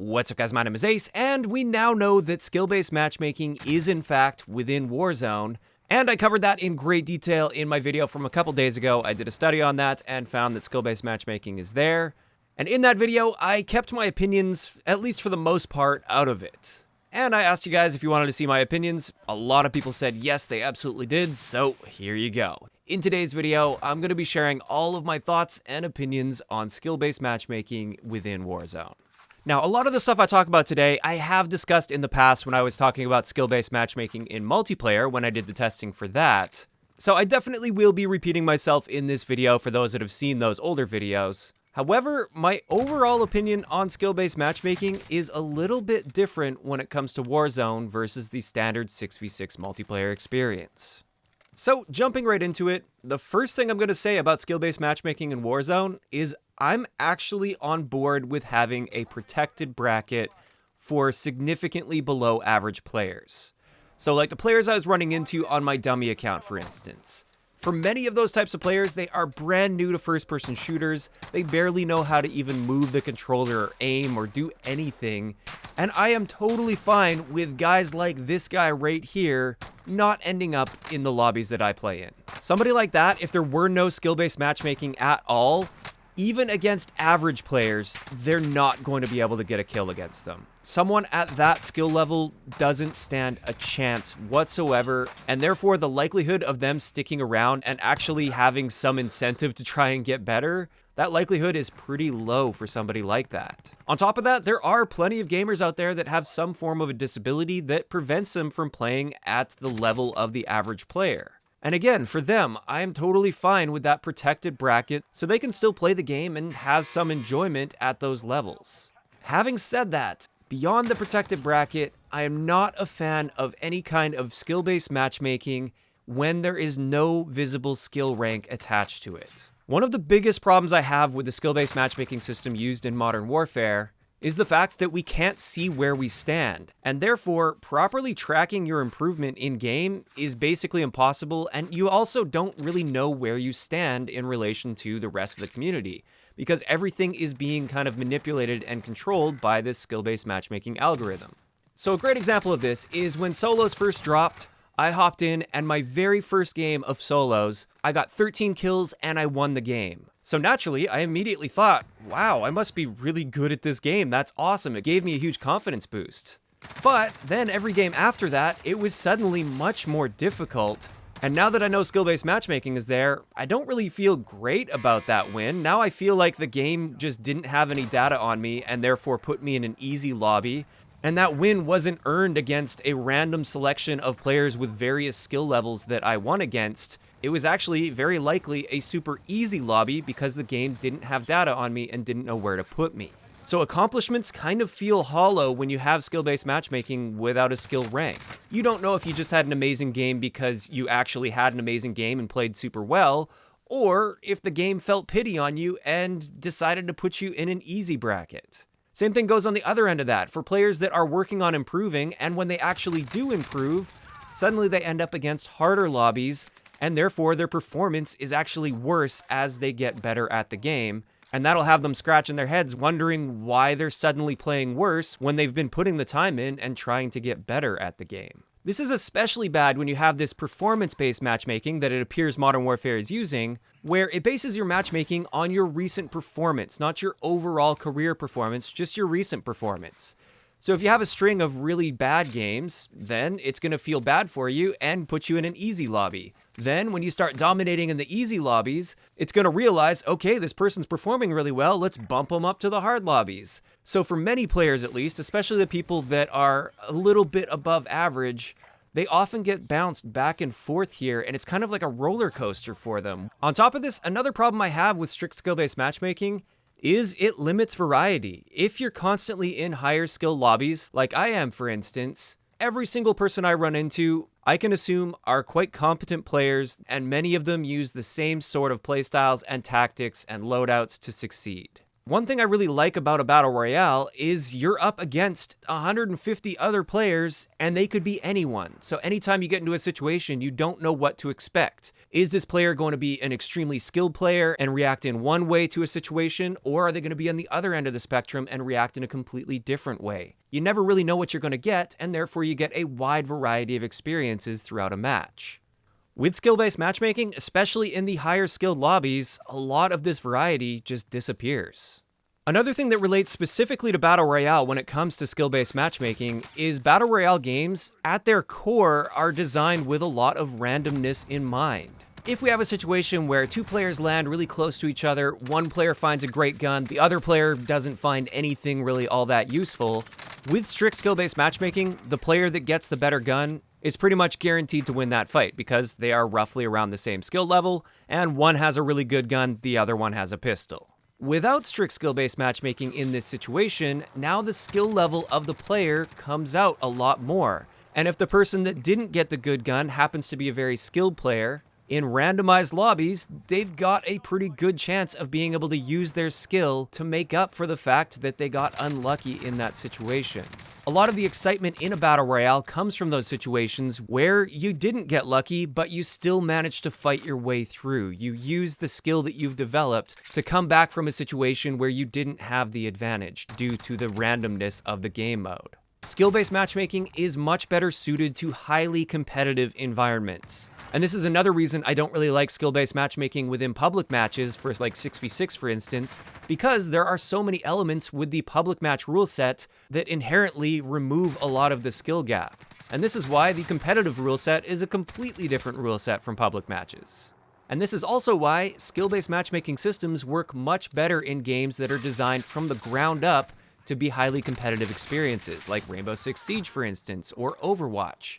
What's up guys, my name is Ace, and we now know that skill-based matchmaking is in fact within Warzone, and I covered that in great detail in my video from a couple days ago. I did a study on that and found that skill-based matchmaking is there, and in that video I kept my opinions, at least for the most part, out of it. And I asked you guys if you wanted to see my opinions. A lot of people said yes, they absolutely did, so here you go. In today's video, I'm going to be sharing all of my thoughts and opinions on skill-based matchmaking within Warzone. Now, a lot of the stuff I talk about today, I have discussed in the past when I was talking about skill-based matchmaking in multiplayer when I did the testing for that. So I definitely will be repeating myself in this video for those that have seen those older videos. However, my overall opinion on skill-based matchmaking is a little bit different when it comes to Warzone versus the standard 6v6 multiplayer experience. So, jumping right into it, the first thing I'm going to say about skill-based matchmaking in Warzone is I'm actually on board with having a protected bracket for significantly below average players. So like the players I was running into on my dummy account, for instance. For many of those types of players, they are brand new to first-person shooters. They barely know how to even move the controller or aim or do anything. And I am totally fine with guys like this guy right here not ending up in the lobbies that I play in. Somebody like that, if there were no skill-based matchmaking at all, even against average players, they're not going to be able to get a kill against them. Someone at that skill level doesn't stand a chance whatsoever, and therefore the likelihood of them sticking around and actually having some incentive to try and get better, that likelihood is pretty low for somebody like that. On top of that, there are plenty of gamers out there that have some form of a disability that prevents them from playing at the level of the average player. And again, for them, I am totally fine with that protected bracket so they can still play the game and have some enjoyment at those levels. Having said that, beyond the protected bracket, I am not a fan of any kind of skill-based matchmaking when there is no visible skill rank attached to it. One of the biggest problems I have with the skill-based matchmaking system used in Modern Warfare is the fact that we can't see where we stand, and therefore properly tracking your improvement in-game is basically impossible, and you also don't really know where you stand in relation to the rest of the community, because everything is being kind of manipulated and controlled by this skill-based matchmaking algorithm. So a great example of this is when solos first dropped, I hopped in, and my very first game of solos, I got 13 kills and I won the game. So naturally, I immediately thought, wow, I must be really good at this game. That's awesome. It gave me a huge confidence boost. But then every game after that, it was suddenly much more difficult. And now that I know skill-based matchmaking is there, I don't really feel great about that win. Now I feel like the game just didn't have any data on me and therefore put me in an easy lobby. And that win wasn't earned against a random selection of players with various skill levels that I won against. It was actually very likely a super easy lobby because the game didn't have data on me and didn't know where to put me. So accomplishments kind of feel hollow when you have skill-based matchmaking without a skill rank. You don't know if you just had an amazing game because you actually had an amazing game and played super well, or if the game felt pity on you and decided to put you in an easy bracket. Same thing goes on the other end of that for players that are working on improving, and when they actually do improve, suddenly they end up against harder lobbies, and therefore their performance is actually worse as they get better at the game, and that'll have them scratching their heads wondering why they're suddenly playing worse when they've been putting the time in and trying to get better at the game. This is especially bad when you have this performance-based matchmaking that it appears Modern Warfare is using, where it bases your matchmaking on your recent performance, not your overall career performance, just your recent performance. So if you have a string of really bad games, then it's going to feel bad for you and put you in an easy lobby. Then when you start dominating in the easy lobbies, it's going to realize, okay, this person's performing really well, let's bump them up to the hard lobbies. So for many players at least, especially the people that are a little bit above average, they often get bounced back and forth here, and it's kind of like a roller coaster for them. On top of this, another problem I have with strict skill-based matchmaking is it limits variety. If you're constantly in higher skill lobbies, like I am for instance, every single person I run into, I can assume are quite competent players, and many of them use the same sort of playstyles and tactics and loadouts to succeed. One thing I really like about a battle royale is you're up against 150 other players and they could be anyone. So anytime you get into a situation, you don't know what to expect. Is this player going to be an extremely skilled player and react in one way to a situation, or are they going to be on the other end of the spectrum and react in a completely different way? You never really know what you're going to get, and therefore you get a wide variety of experiences throughout a match. With skill-based matchmaking, especially in the higher skilled lobbies, a lot of this variety just disappears. Another thing that relates specifically to Battle Royale when it comes to skill-based matchmaking is Battle Royale games, at their core, are designed with a lot of randomness in mind. If we have a situation where two players land really close to each other, one player finds a great gun, the other player doesn't find anything really all that useful, with strict skill-based matchmaking, the player that gets the better gun is pretty much guaranteed to win that fight because they are roughly around the same skill level, and one has a really good gun, the other one has a pistol. Without strict skill-based matchmaking in this situation, now the skill level of the player comes out a lot more. And if the person that didn't get the good gun happens to be a very skilled player, in randomized lobbies, they've got a pretty good chance of being able to use their skill to make up for the fact that they got unlucky in that situation. A lot of the excitement in a battle royale comes from those situations where you didn't get lucky, but you still managed to fight your way through. You used the skill that you've developed to come back from a situation where you didn't have the advantage due to the randomness of the game mode. Skill-based matchmaking is much better suited to highly competitive environments. And this is another reason I don't really like skill-based matchmaking within public matches for like 6v6 for instance, because there are so many elements with the public match rule set that inherently remove a lot of the skill gap. And this is why the competitive rule set is a completely different rule set from public matches. And this is also why skill-based matchmaking systems work much better in games that are designed from the ground up to be highly competitive experiences, like Rainbow Six Siege, for instance, or Overwatch.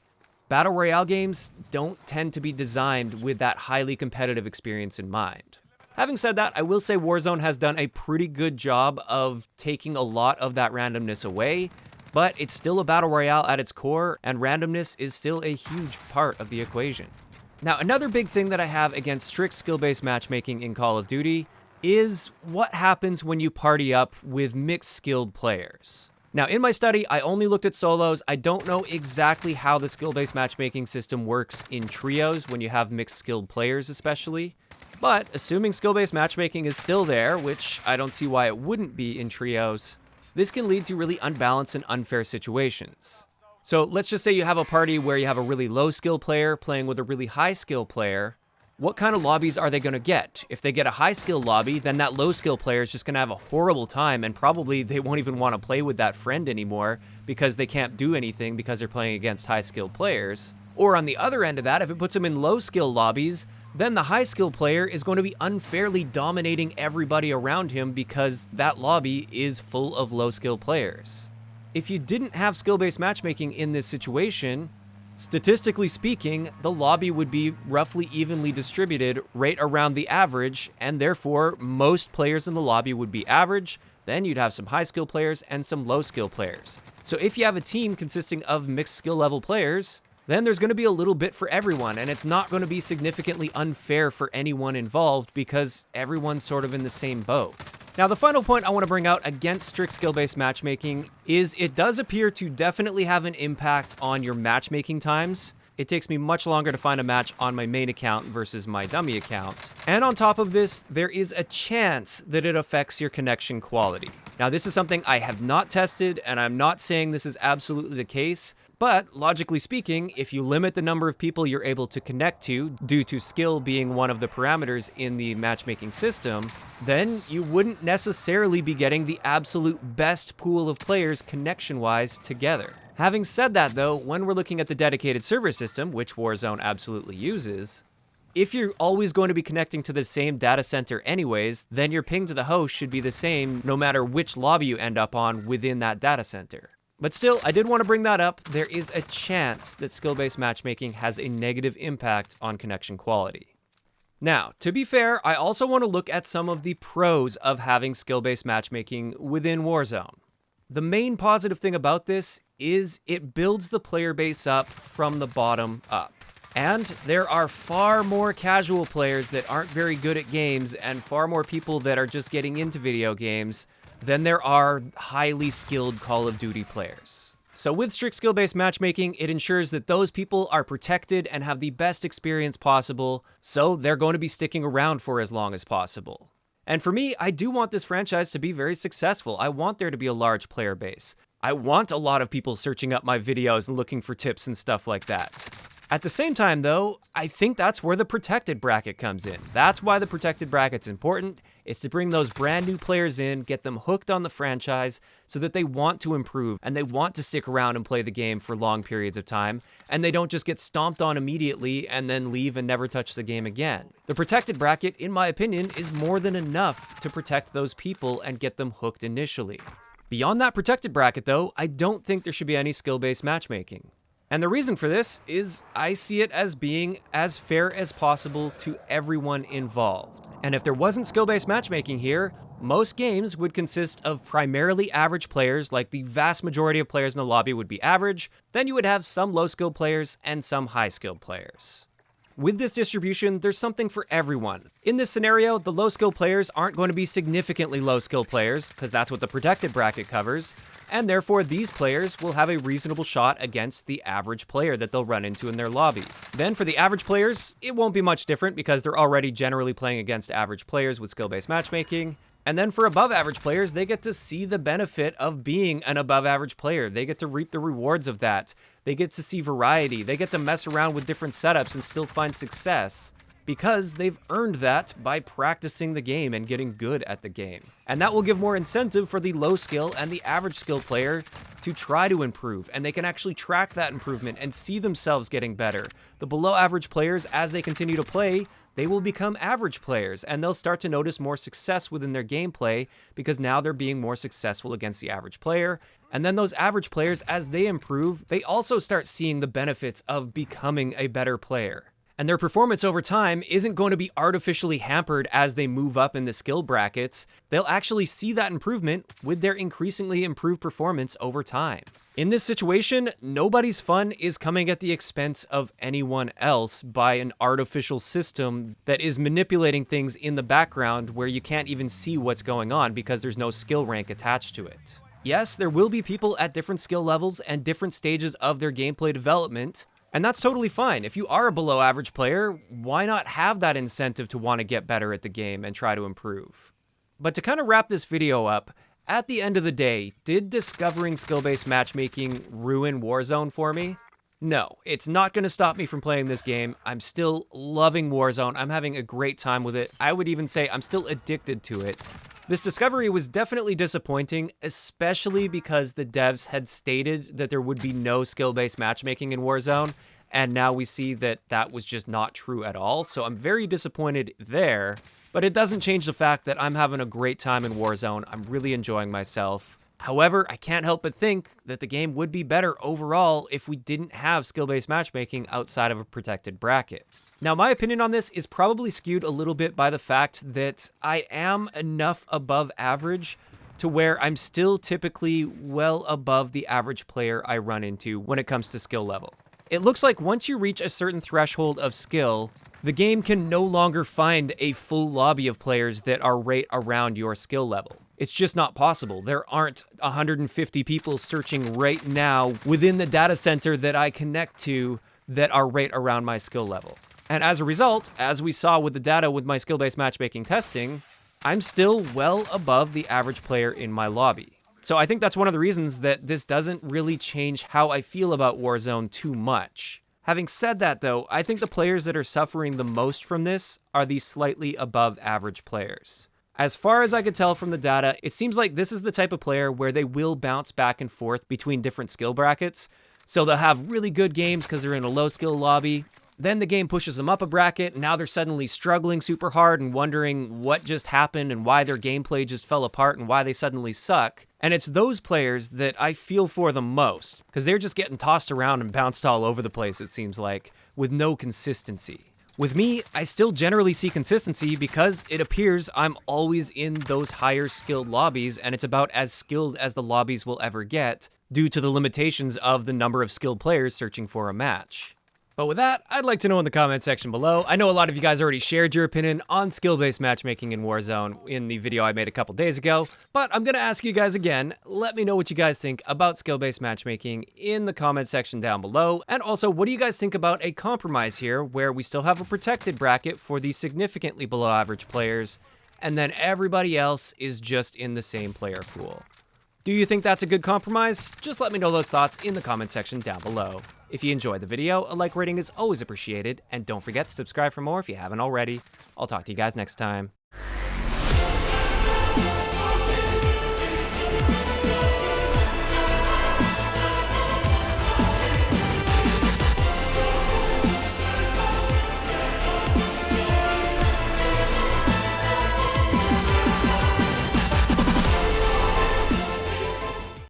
Battle Royale games don't tend to be designed with that highly competitive experience in mind. Having said that, I will say Warzone has done a pretty good job of taking a lot of that randomness away, but it's still a Battle Royale at its core, and randomness is still a huge part of the equation. Now, another big thing that I have against strict skill-based matchmaking in Call of Duty is what happens when you party up with mixed skilled players. Now, in my study, I only looked at solos. I don't know exactly how the skill-based matchmaking system works in trios when you have mixed skilled players especially, but assuming skill-based matchmaking is still there, which I don't see why it wouldn't be in trios, this can lead to really unbalanced and unfair situations. So let's just say you have a party where you have a really low skill player playing with a really high skill player. What kind of lobbies are they going to get? If they get a high skill lobby, then that low skill player is just going to have a horrible time, and probably they won't even want to play with that friend anymore because they can't do anything because they're playing against high skilled players. Or on the other end of that, if it puts them in low skill lobbies, then the high skill player is going to be unfairly dominating everybody around him because that lobby is full of low skill players. If you didn't have skill-based matchmaking in this situation, statistically speaking, the lobby would be roughly evenly distributed right around the average, and therefore most players in the lobby would be average. Then you'd have some high skill players and some low skill players. So if you have a team consisting of mixed skill level players, then there's going to be a little bit for everyone, and it's not going to be significantly unfair for anyone involved because everyone's sort of in the same boat. Now, the final point I want to bring out against strict skill-based matchmaking is it does appear to definitely have an impact on your matchmaking times. It takes me much longer to find a match on my main account versus my dummy account. And on top of this, there is a chance that it affects your connection quality. Now, this is something I have not tested, and I'm not saying this is absolutely the case, but logically speaking, if you limit the number of people you're able to connect to, due to skill being one of the parameters in the matchmaking system, then you wouldn't necessarily be getting the absolute best pool of players connection-wise together. Having said that though, when we're looking at the dedicated server system, which Warzone absolutely uses, if you're always going to be connecting to the same data center anyways, then your ping to the host should be the same no matter which lobby you end up on within that data center. But still, I did want to bring that up. There is a chance that skill-based matchmaking has a negative impact on connection quality. Now, to be fair, I also want to look at some of the pros of having skill-based matchmaking within Warzone. The main positive thing about this is it builds the player base up from the bottom up. And there are far more casual players that aren't very good at games and far more people that are just getting into video games than there are highly skilled Call of Duty players. So with strict skill-based matchmaking, it ensures that those people are protected and have the best experience possible, so they're going to be sticking around for as long as possible. And for me, I do want this franchise to be very successful. I want there to be a large player base. I want a lot of people searching up my videos and looking for tips and stuff like that. At the same time, though, I think that's where the protected bracket comes in. That's why the protected bracket's important. It's to bring those brand new players in, get them hooked on the franchise so that they want to improve and they want to stick around and play the game for long periods of time, and they don't just get stomped on immediately and then leave and never touch the game again. The protected bracket, in my opinion, is more than enough to protect those people and get them hooked initially. Beyond that protected bracket, though, I don't think there should be any skill-based matchmaking. And the reason for this is I see it as being as fair as possible to everyone involved. And if there wasn't skill-based matchmaking here, most games would consist of primarily average players, like the vast majority of players in the lobby would be average, then you would have some low-skilled players and some high-skilled players. With this distribution, there's something for everyone. In this scenario, the low-skilled players aren't going to be significantly low-skilled players, because that's what the protected bracket covers, and therefore these players will have a reasonable shot against the average player that they'll run into in their lobby. Then for the average players, it won't be much different because they're already generally playing against average players with skill-based matchmaking. And then for above average players, they get to see the benefit of being an above average player. They get to reap the rewards of that. They get to see variety. They get to mess around with different setups and still find success because they've earned that by practicing the game and getting good at the game. And that will give more incentive for the low skill and the average skill player to try to improve, and they can actually track that improvement and see themselves getting better. The below average players, as they continue to play, they will become average players, and they'll start to notice more success within their gameplay because now they're being more successful against the average player. And then those average players, as they improve, they also start seeing the benefits of becoming a better player. And their performance over time isn't going to be artificially hampered as they move up in the skill brackets. They'll actually see that improvement with their increasingly improved performance over time. In this situation, nobody's fun is coming at the expense of anyone else by an artificial system that is manipulating things in the background where you can't even see what's going on because there's no skill rank attached to it. Yes, there will be people at different skill levels and different stages of their gameplay development, and that's totally fine. If you are a below average player, why not have that incentive to want to get better at the game and try to improve? But to kind of wrap this video up, at the end of the day, did discovering skill-based matchmaking ruin Warzone for me? No, it's not going to stop me from playing this game. I'm still loving Warzone. I'm having a great time with it. I would even say I'm still addicted to it. This discovery was definitely disappointing, especially because the devs had stated that there would be no skill-based matchmaking in Warzone, and now we see that that was just not true at all, so I'm very disappointed there. But it doesn't change the fact that I'm having a great time in Warzone. I'm really enjoying myself. However, I can't help but think that the game would be better overall if we didn't have skill-based matchmaking outside of a protected bracket. Now, my opinion on this is probably skewed a little bit by the fact that I am enough above average to where I'm still typically well above the average player I run into when it comes to skill level. It looks like once you reach a certain threshold of skill, the game can no longer find a full lobby of players that are right around your skill level. It's just not possible. There aren't 150 people searching right now within the data center that I connect to that are right around my skill level. And as a result, as we saw with the data with my skill-based matchmaking testing, I'm still well above the average player in my lobby. So I think that's one of the reasons that this doesn't really change how I feel about Warzone too much. Having said that, though, I think the players that are suffering the most from this are the slightly above average players. As far as I could tell from the data, it seems like this is the type of player where they will bounce back and forth between different skill brackets. So they'll have really good games because they're in a low skill lobby. Then the game pushes them up a bracket, and now they're suddenly struggling super hard and wondering what just happened and why their gameplay just fell apart and why they suddenly suck. And it's those players that I feel for the most, because they're just getting tossed around and bounced all over the place, it seems like, with no consistency. With me, I still generally see consistency because it appears I'm always in those higher skilled lobbies, and it's about as skilled as the lobbies will ever get, due to the limitations of the number of skilled players searching for a match. But with that, I'd like to know in the comment section below. I know a lot of you guys already shared your opinion on skill-based matchmaking in Warzone in the video I made a couple days ago, but I'm gonna ask you guys again. Let me know what you guys think about skill-based matchmaking in the comment section down below. And also, what do you guys think about a compromise here where we still have a protected bracket for the significantly below average players, and then everybody else is just in the same player pool? Do you think that's a good compromise? Just let me know those thoughts in the comment section down below. If you enjoyed the video, a like rating is always appreciated, and don't forget to subscribe for more if you haven't already. I'll talk to you guys next time.